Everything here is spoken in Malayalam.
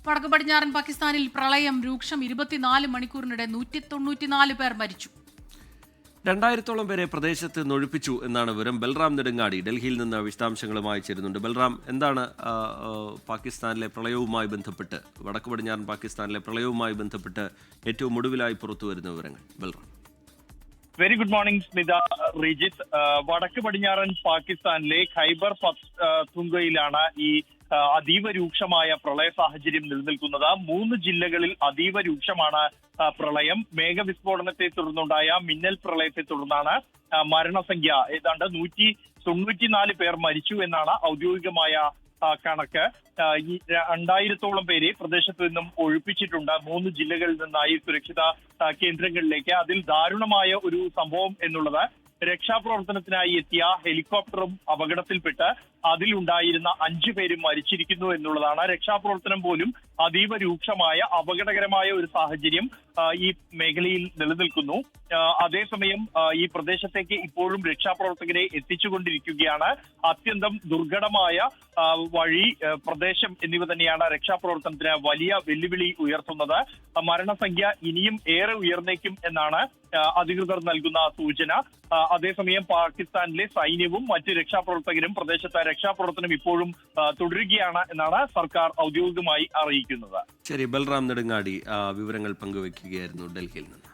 വടക്ക് പടിഞ്ഞാറൻ പാകിസ്ഥാനിൽ പ്രളയം രൂക്ഷം. 24 മണിക്കൂറിനിടെ 194 പേർ മരിച്ചു. 2000-ഓളം പേരെ പ്രദേശത്ത് നിന്ന് ഒഴിപ്പിച്ചു എന്നാണ് വിവരം. ബൽറാം നെടുങ്ങാടി ഡൽഹിയിൽ നിന്ന് വിശദാംശങ്ങളുമായി ചേരുന്നുണ്ട്. ബൽറാം, എന്താണ് പാകിസ്ഥാനിലെ പ്രളയവുമായി ബന്ധപ്പെട്ട്, വടക്ക് പടിഞ്ഞാറൻ പാകിസ്ഥാനിലെ പ്രളയവുമായി ബന്ധപ്പെട്ട് ഏറ്റവും ഒടുവിലായി പുറത്തു വരുന്ന വിവരങ്ങൾ? Balram. Very good morning Smitha, Rijith. വടക്ക് പടിഞ്ഞാറൻ പാകിസ്ഥാനിലെ ഖൈബർ പഖ്തൂൺഖയിലാണ് ഈ അതീവ രൂക്ഷമായ പ്രളയ സാഹചര്യം നിലനിൽക്കുന്നത്. 3 ജില്ലകളിൽ അതീവ രൂക്ഷമാണ് പ്രളയം. മേഘവിസ്ഫോടനത്തെ തുടർന്നുണ്ടായ മിന്നൽ പ്രളയത്തെ തുടർന്നാണ് മരണസംഖ്യ ഏതാണ്ട് 194 പേർ മരിച്ചു എന്നാണ് ഔദ്യോഗികമായ കണക്ക്. ഈ 2000-ഓളം പേരെ പ്രദേശത്ത് നിന്നും ഒഴിപ്പിച്ചിട്ടുണ്ട് 3 ജില്ലകളിൽ നിന്നായി സുരക്ഷിത കേന്ദ്രങ്ങളിലേക്ക്. അതിൽ ദാരുണമായ ഒരു സംഭവം എന്നുള്ളത് രക്ഷാപ്രവർത്തനത്തിനായി എത്തിയ ഹെലികോപ്റ്ററും അപകടത്തിൽപ്പെട്ട് അതിലുണ്ടായിരുന്ന 5 പേരും മരിച്ചിരിക്കുന്നു എന്നുള്ളതാണ്. രക്ഷാപ്രവർത്തനം പോലും അതീവ രൂക്ഷമായ അപകടകരമായ ഒരു സാഹചര്യം ഈ മേഖലയിൽ നിലനിൽക്കുന്നു. അതേസമയം ഈ പ്രദേശത്തേക്ക് ഇപ്പോഴും രക്ഷാപ്രവർത്തകരെ എത്തിച്ചുകൊണ്ടിരിക്കുകയാണ്. അത്യന്തം ദുർഘടമായ വഴി, പ്രദേശം എന്നിവ തന്നെയാണ് രക്ഷാപ്രവർത്തനത്തിന് വലിയ വെല്ലുവിളി ഉയർത്തുന്നത്. മരണസംഖ്യ ഇനിയും ഏറെ ഉയർന്നേക്കും എന്നാണ് അധികൃതർ നൽകുന്ന സൂചന. അതേസമയം പാകിസ്ഥാനിലെ സൈന്യവും മറ്റ് രക്ഷാപ്രവർത്തകരും പ്രദേശത്ത് രക്ഷാപ്രവർത്തനം ഇപ്പോഴും തുടരുകയാണ് എന്നാണ് സർക്കാർ ഔദ്യോഗികമായി അറിയിക്കുന്നത്. ശരി, ബൽറാം നെടുങ്ങാടി വിവരങ്ങൾ പങ്കുവയ്ക്കുകയായിരുന്നു ഡൽഹിയിൽ നിന്ന്.